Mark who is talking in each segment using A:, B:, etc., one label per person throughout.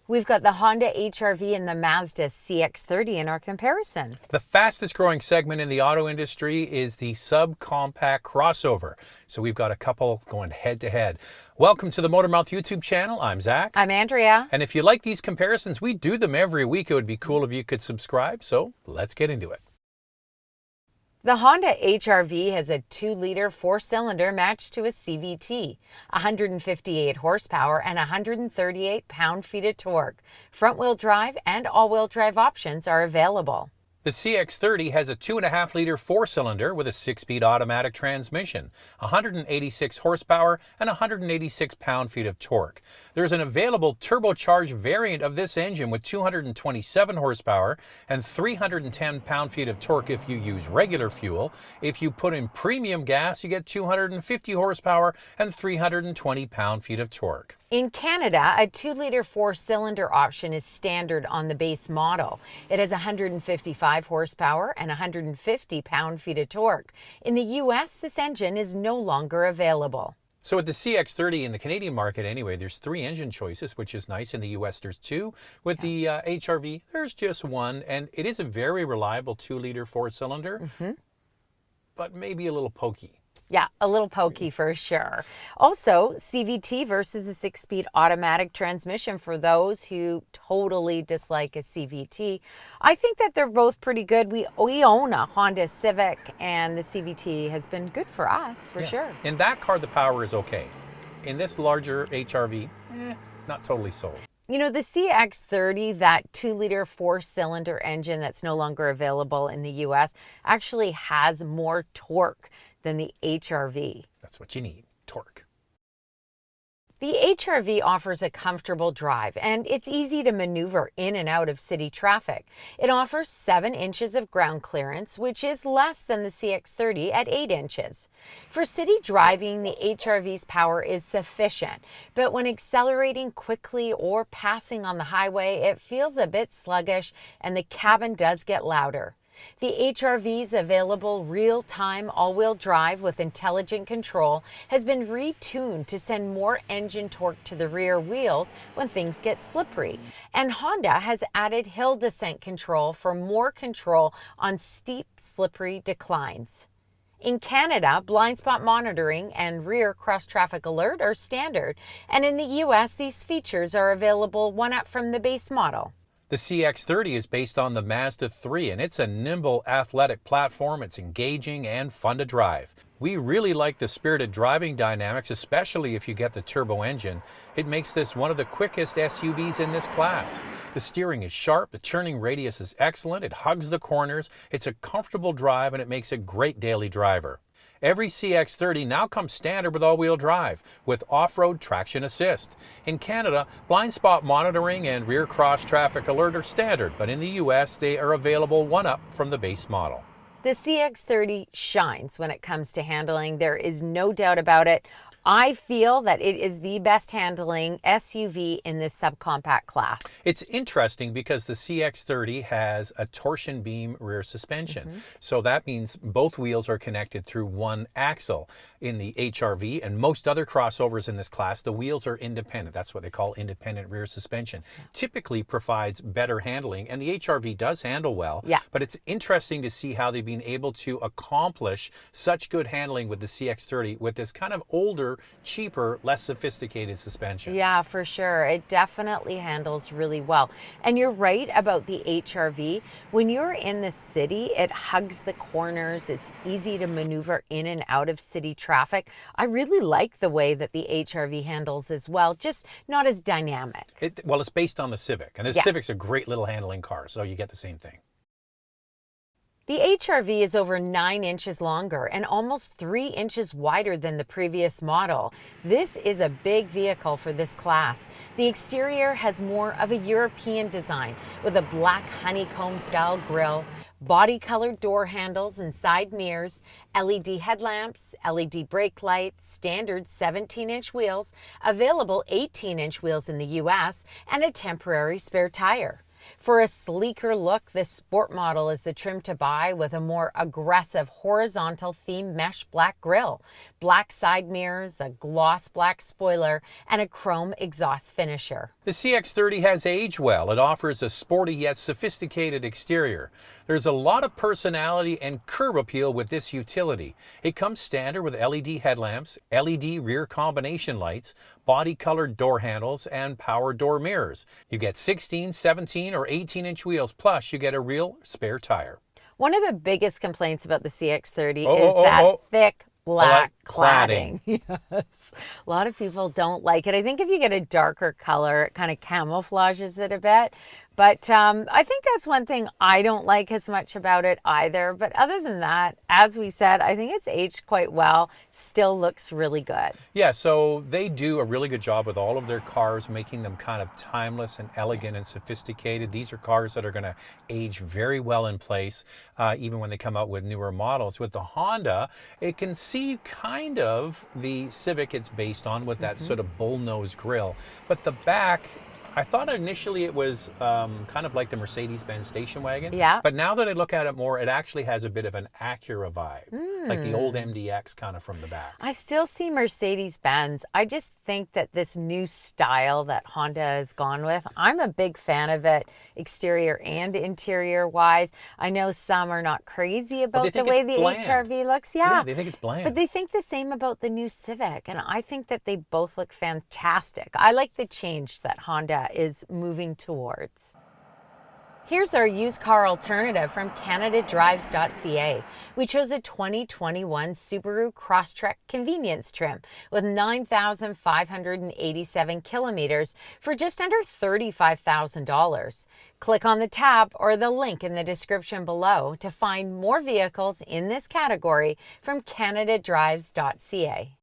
A: We've got the Honda HRV and the Mazda CX-30 in our comparison.
B: The fastest growing segment in the auto industry is the subcompact crossover. So we've got a couple going head to head. Welcome to the Motormouth YouTube channel. I'm Zach.
A: I'm Andrea.
B: And if you like these comparisons, we do them every week. It would be cool if you could subscribe. So let's get into it.
A: The Honda HRV has a 2-liter 4-cylinder matched to a CVT, 158 horsepower and 138 pound-feet of torque. Front-wheel drive and all-wheel drive options are available.
B: The CX-30 has a 2.5-liter 4-cylinder with a 6-speed automatic transmission, 186 horsepower and 186 pound-feet of torque. There's an available turbocharged variant of this engine with 227 horsepower and 310 pound-feet of torque if you use regular fuel. If you put in premium gas, you get 250 horsepower and 320 pound-feet of torque.
A: In Canada, a 2-liter 4-cylinder option is standard on the base model. It has 155 horsepower and 150 pound-feet of torque. In the US, this engine is no longer available.
B: So with the CX-30 in the Canadian market anyway, there's 3 engine choices, which is nice. In the US, there's 2. With the HRV, there's just 1. And it is a very reliable 2-liter 4-cylinder, but maybe a little pokey.
A: Yeah, a little pokey for sure. Also, CVT versus a 6-speed automatic transmission for those who totally dislike a CVT. I think that they're both pretty good. We own a Honda Civic, and the CVT has been good for us, for sure.
B: In that car, the power is okay. In this larger HRV, not totally sold.
A: You know, the CX-30, that 2-liter 4-cylinder engine that's no longer available in the US, actually has more torque than the HRV.
B: That's what you need, torque.
A: The HRV offers a comfortable drive, and it's easy to maneuver in and out of city traffic. It offers 7 inches of ground clearance, which is less than the CX-30 at 8 inches. For city driving, the HRV's power is sufficient, but when accelerating quickly or passing on the highway, it feels a bit sluggish and the cabin does get louder. The HRV's available real-time all-wheel drive with intelligent control has been retuned to send more engine torque to the rear wheels when things get slippery. And Honda has added hill descent control for more control on steep, slippery declines. In Canada, blind spot monitoring and rear cross-traffic alert are standard, and in the US, these features are available one up from the base model.
B: The CX-30 is based on the Mazda 3, and it's a nimble, athletic platform. It's engaging and fun to drive. We really like the spirited driving dynamics, especially if you get the turbo engine. It makes this one of the quickest SUVs in this class. The steering is sharp, the turning radius is excellent, it hugs the corners, it's a comfortable drive, and it makes a great daily driver. Every CX-30 now comes standard with all-wheel drive with off-road traction assist. In Canada, blind spot monitoring and rear cross-traffic alert are standard, but in the US, they are available one up from the base model.
A: The CX-30 shines when it comes to handling. There is no doubt about it. I feel that it is the best handling SUV in this subcompact class.
B: It's interesting because the CX-30 has a torsion beam rear suspension. So that means both wheels are connected through one axle. In the HRV and most other crossovers in this class, the wheels are independent. That's what they call independent rear suspension. Typically provides better handling, and the HRV does handle well. But it's interesting to see how they've been able to accomplish such good handling with the CX-30 with this kind of older, cheaper, less sophisticated suspension.
A: Yeah, for sure. It definitely handles really well. And you're right about the HRV. When you're in the city, it hugs the corners. It's easy to maneuver in and out of city traffic. I really like the way that the HRV handles as well, just not as dynamic.
B: Well, it's based on the Civic, and the Civic's a great little handling car, so you get the same thing.
A: The HRV is over 9 inches longer and almost 3 inches wider than the previous model. This is a big vehicle for this class. The exterior has more of a European design with a black honeycomb style grille, body-colored door handles and side mirrors, LED headlamps, LED brake lights, standard 17-inch wheels, available 18-inch wheels in the US, and a temporary spare tire. For a sleeker look, this sport model is the trim to buy with a more aggressive horizontal theme mesh black grille, black side mirrors, a gloss black spoiler, and a chrome exhaust finisher.
B: The CX-30 has aged well. It offers a sporty yet sophisticated exterior. There's a lot of personality and curb appeal with this utility. It comes standard with LED headlamps, LED rear combination lights, body-colored door handles, and power door mirrors. You get 16, 17, or 18-inch wheels, plus you get a real spare tire.
A: One of the biggest complaints about the CX-30 is that thick black cladding. Yes. A lot of people don't like it. I think if you get a darker color, it kind of camouflages it a bit. But I think that's one thing I don't like as much about it either. But other than that, as we said, I think it's aged quite well. Still looks really good.
B: Yeah, so they do a really good job with all of their cars, making them kind of timeless and elegant and sophisticated. These are cars that are going to age very well in place, even when they come out with newer models. With the Honda, it can see kind of the Civic it's based on with that sort of bullnose grille. But the back, I thought initially it was kind of like the Mercedes-Benz station wagon.
A: Yeah.
B: But now that I look at it more, it actually has a bit of an Acura vibe, like the old MDX kind of from the back.
A: I still see Mercedes-Benz. I just think that this new style that Honda has gone with, I'm a big fan of it, exterior and interior wise. I know some are not crazy about the way the HRV looks.
B: Yeah, they think it's bland.
A: But they think the same about the new Civic, and I think that they both look fantastic. I like the change that Honda is moving towards. Here's our used car alternative from CanadaDrives.ca. We chose a 2021 Subaru Crosstrek convenience trim with 9,587 kilometers for just under $35,000. Click on the tab or the link in the description below to find more vehicles in this category from CanadaDrives.ca.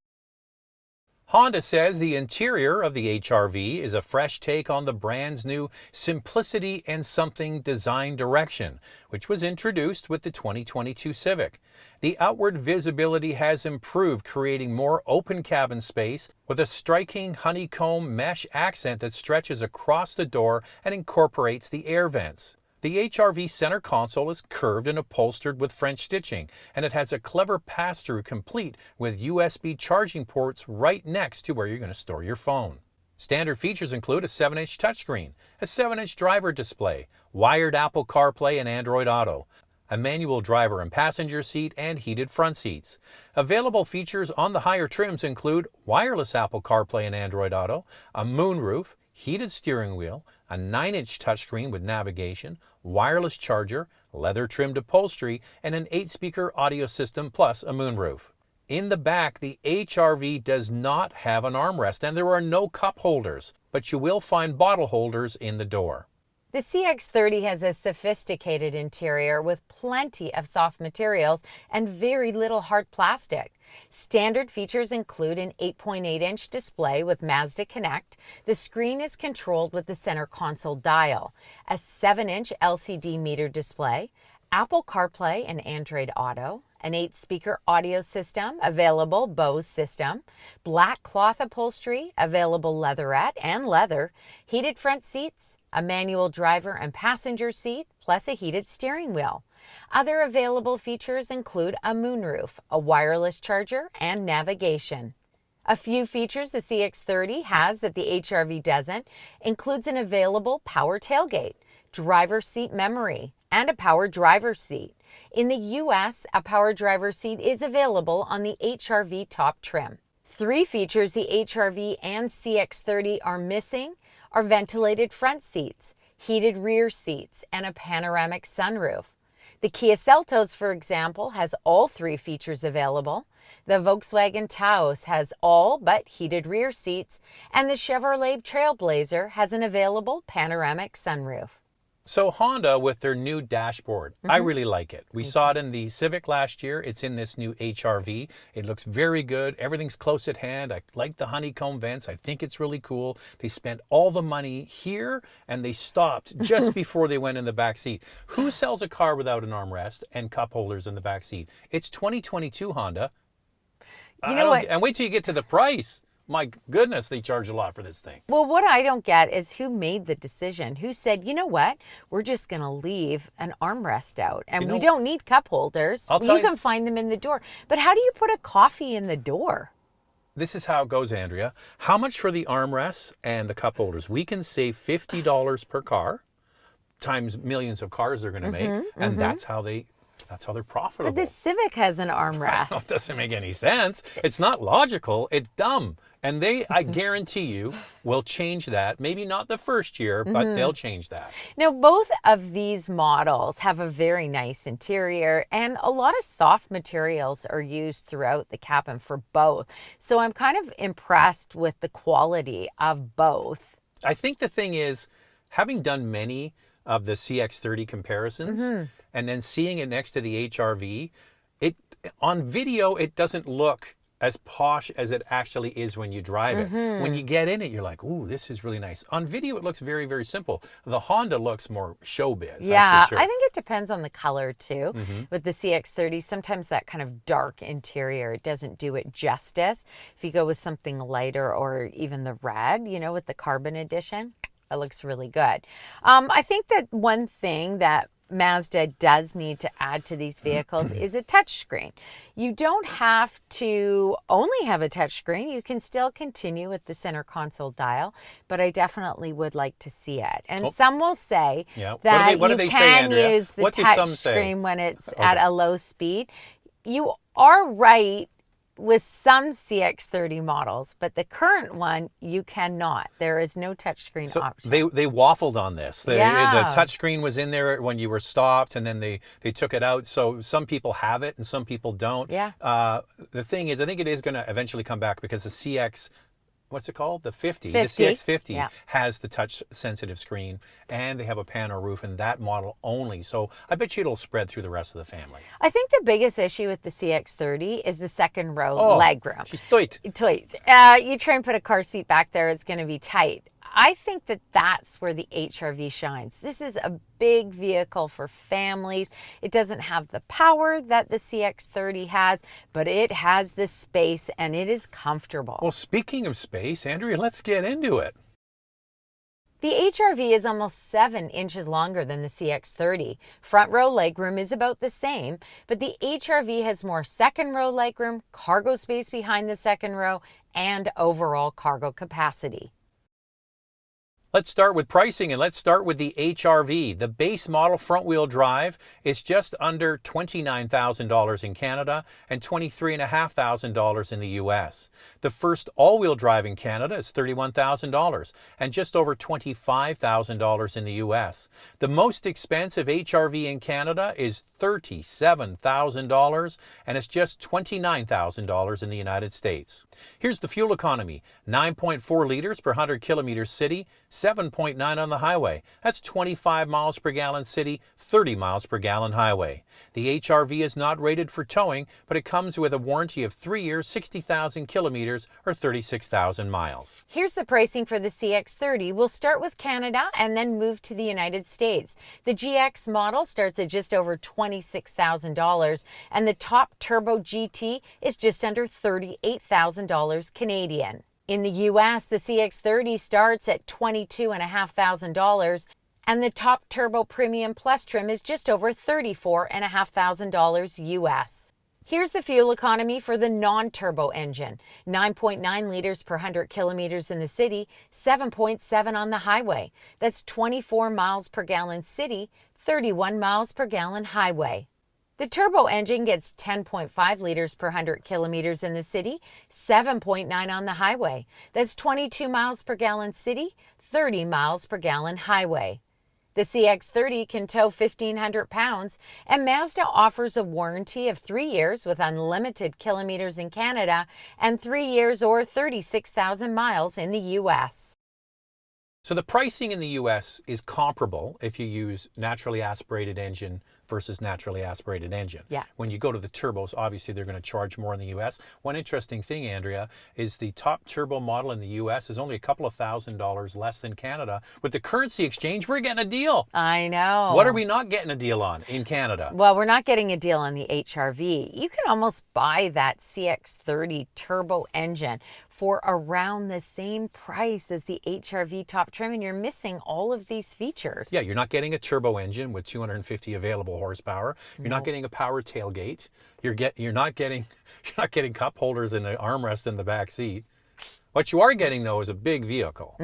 B: Honda says the interior of the HRV is a fresh take on the brand's new Simplicity and Something design direction, which was introduced with the 2022 Civic. The outward visibility has improved, creating more open cabin space with a striking honeycomb mesh accent that stretches across the door and incorporates the air vents. The HRV center console is curved and upholstered with French stitching, and it has a clever pass-through complete with USB charging ports right next to where you're going to store your phone. Standard features include a 7-inch touchscreen, a 7-inch driver display, wired Apple CarPlay and Android Auto, a manual driver and passenger seat, and heated front seats. Available features on the higher trims include wireless Apple CarPlay and Android Auto, a moonroof, heated steering wheel, a 9-inch touchscreen with navigation, wireless charger, leather-trimmed upholstery, and an 8-speaker audio system plus a moonroof. In the back, the HRV does not have an armrest, and there are no cup holders, but you will find bottle holders in the door.
A: The CX-30 has a sophisticated interior with plenty of soft materials and very little hard plastic. Standard features include an 8.8-inch display with Mazda Connect. The screen is controlled with the center console dial, a 7-inch LCD meter display, Apple CarPlay and Android Auto, an 8-speaker audio system, available Bose system, black cloth upholstery, available leatherette and leather, heated front seats, a manual driver and passenger seat, plus a heated steering wheel. Other available features include a moonroof, a wireless charger, and navigation. A few features the CX-30 has that the HRV doesn't includes an available power tailgate, driver seat memory, and a power driver's seat. In the US, a power driver's seat is available on the HRV top trim. 3 features the HRV and CX-30 are missing are ventilated front seats, heated rear seats, and a panoramic sunroof. The Kia Seltos, for example, has all 3 features available. The Volkswagen Taos has all but heated rear seats, and the Chevrolet Trailblazer has an available panoramic sunroof.
B: So Honda with their new dashboard, I really like it. We saw it in the Civic last year. It's in this new HRV. It looks very good. Everything's close at hand. I like the honeycomb vents. I think it's really cool. They spent all the money here and they stopped just before they went in the back seat. Who sells a car without an armrest and cup holders in the back seat? It's 2022 Honda.
A: You know what?
B: And wait till you get to the price. My goodness, they charge a lot for this thing.
A: Well, what I don't get is who made the decision? Who said, you know what? We're just going to leave an armrest out and we don't need cup holders. You can find them in the door. But how do you put a coffee in the door?
B: This is how it goes, Andrea. How much for the armrests and the cup holders? We can save $50 per car times millions of cars they're going to make, and that's how they're profitable.
A: But the Civic has an armrest.
B: It doesn't make any sense. It's not logical. It's dumb. And I guarantee you, will change that. Maybe not the first year, but they'll change that.
A: Now, both of these models have a very nice interior, and a lot of soft materials are used throughout the cabin for both. So I'm kind of impressed with the quality of both.
B: I think the thing is, having done many of the CX-30 comparisons, and then seeing it next to the HRV, on video, it doesn't look as posh as it actually is when you drive it. When you get in it, you're like, ooh, this is really nice. On video, it looks very, very simple. The Honda looks more showbiz.
A: Yeah,
B: that's for sure.
A: I think it depends on the color too. With the CX-30, sometimes that kind of dark interior, it doesn't do it justice. If you go with something lighter or even the red, with the carbon edition, it looks really good. I think that one thing that Mazda does need to add to these vehicles is a touchscreen. You don't have to only have a touchscreen. You can still continue with the center console dial, but I definitely would like to see it. And some will say that you can use the touchscreen when it's at a low speed. You are right with some CX-30 models, but the current one, you cannot. There is no touchscreen option.
B: They waffled on this. The touchscreen was in there when you were stopped, and then they took it out. So some people have it and some people don't. The thing is, I think it is going to eventually come back because the CX, what's it called? The 50. The CX-50 has the touch-sensitive screen, and they have a pano roof in that model only. So I bet you it'll spread through the rest of the family.
A: I think the biggest issue with the CX-30 is the second row legroom.
B: She's tight.
A: You try and put a car seat back there, it's going to be tight. I think that that's where the HRV shines. This is a big vehicle for families. It doesn't have the power that the CX-30 has, but it has the space and it is comfortable.
B: Well, speaking of space, Andrea, let's get into it.
A: The HRV is almost 7 inches longer than the CX-30. Front row legroom is about the same, but the HRV has more second row legroom, cargo space behind the second row, and overall cargo capacity.
B: Let's start with pricing, and let's start with the HRV. The base model front-wheel drive is just under $29,000 in Canada and $23,500 in the U.S. The first all-wheel drive in Canada is $31,000 and just over $25,000 in the U.S. The most expensive HRV in Canada is $37,000 and it's just $29,000 in the United States. Here's the fuel economy: 9.4 liters per 100 kilometers city, 7.9 on the highway. That's 25 miles per gallon city, 30 miles per gallon highway. The HRV is not rated for towing, but it comes with a warranty of 3 years, 60,000 kilometers, or 36,000 miles.
A: Here's the pricing for the CX-30. We'll start with Canada and then move to the United States. The GX model starts at just over $26,000, and the top turbo GT is just under $38,000 Canadian. In the US, the CX-30 starts at $22,500, and the top turbo premium plus trim is just over $34,500 US. Here's the fuel economy for the non-turbo engine: 9.9 liters per 100 kilometers in the city, 7.7 on the highway. That's 24 miles per gallon city, 31 miles per gallon highway. The turbo engine gets 10.5 liters per 100 kilometers in the city, 7.9 on the highway. That's 22 miles per gallon city, 30 miles per gallon highway. The CX-30 can tow 1,500 pounds, and Mazda offers a warranty of 3 years with unlimited kilometers in Canada and 3 years or 36,000 miles in the U.S.
B: So the pricing in the U.S. is comparable if you use naturally aspirated engine versus naturally aspirated engine.
A: Yeah.
B: When you go to the turbos, obviously they're going to charge more in the US. One interesting thing, Andrea, is the top turbo model in the US is only a couple of $1,000s less than Canada. With the currency exchange, we're getting a deal.
A: I know.
B: What are we not getting a deal on in Canada?
A: Well, we're not getting a deal on the HRV. You can almost buy that CX-30 turbo engine for around the same price as the HRV top trim, and you're missing all of these features.
B: Yeah, you're not getting a turbo engine with 250 available horsepower. You're not getting a power tailgate. You're not getting cup holders and an armrest in the back seat. What you are getting, though, is a big vehicle.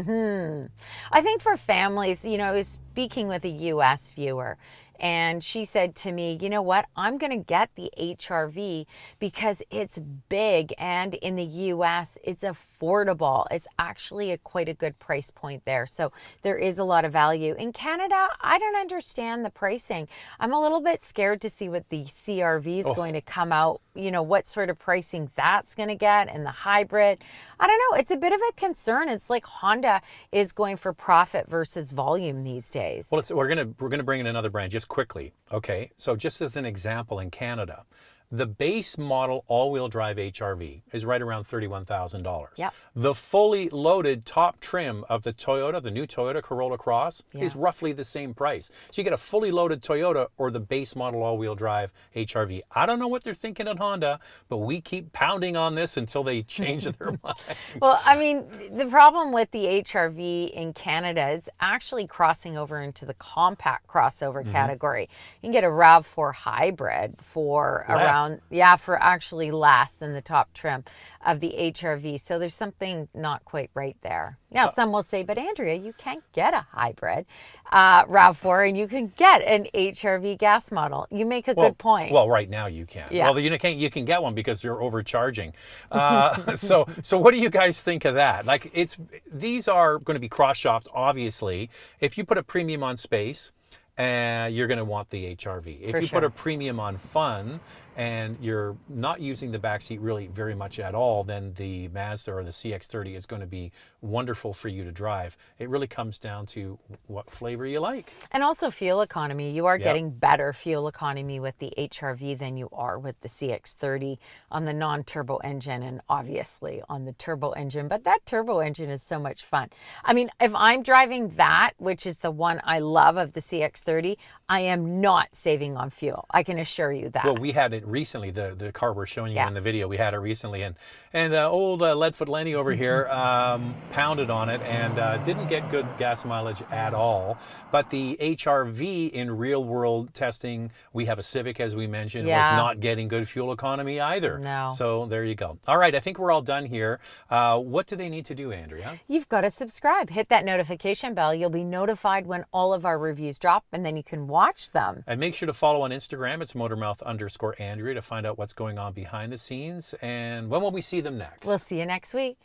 A: I think for families, you know, I was speaking with a U.S. viewer, and she said to me, you know what, I'm going to get the HRV because it's big, and in the U.S. it's affordable. It's actually quite a good price point there. So there is a lot of value. In Canada, I don't understand the pricing. I'm a little bit scared to see what the CRV is going to come out, you know, what sort of pricing that's going to get, and the hybrid. I don't know. It's a bit of a concern. It's like Honda is going for profit versus volume these days.
B: Well, we're gonna bring in another brand just quickly. Okay, so just as an example, in Canada, the base model all-wheel drive HRV is right around $31,000.
A: Yep.
B: The fully loaded top trim of the Toyota, the new Toyota Corolla Cross, is roughly the same price. So you get a fully loaded Toyota or the base model all-wheel drive HRV. I don't know what they're thinking at Honda, but we keep pounding on this until they change their mind.
A: Well, I mean, the problem with the HRV in Canada is actually crossing over into the compact crossover category. You can get a RAV4 hybrid for around, for actually less than the top trim of the HRV. So there's something not quite right there. Now, some will say, but Andrea, you can't get a hybrid RAV4 and you can get an HRV gas model. You make a good point.
B: Well, right now you can.
A: Yeah.
B: Well, you can get one because you're overcharging. So what do you guys think of that? Like, these are going to be cross-shopped, obviously. If you put a premium on space, you're going to want the HRV. If you put a premium on fun and you're not using the backseat really very much at all, then the Mazda or the CX-30 is going to be wonderful for you to drive. It really comes down to what flavor you like.
A: And also fuel economy. You are getting better fuel economy with the HRV than you are with the CX-30 on the non-turbo engine, and obviously on the turbo engine. But that turbo engine is so much fun. I mean, if I'm driving that, which is the one I love of the CX-30, I am not saving on fuel. I can assure you that.
B: Well, we had it recently, the car we're showing you in the video, we had it recently, and old Leadfoot Lenny over here pounded on it and didn't get good gas mileage at all. But the HRV in real world testing, we have a Civic, as we mentioned, was not getting good fuel economy either.
A: No.
B: So there you go. All right, I think we're all done here. What do they need to do, Andrea?
A: You've got to subscribe. Hit that notification bell. You'll be notified when all of our reviews drop, and then you can watch them.
B: And make sure to follow on Instagram. It's Motormouth_Andrea to find out what's going on behind the scenes. And when will we see them next?
A: We'll see you next week.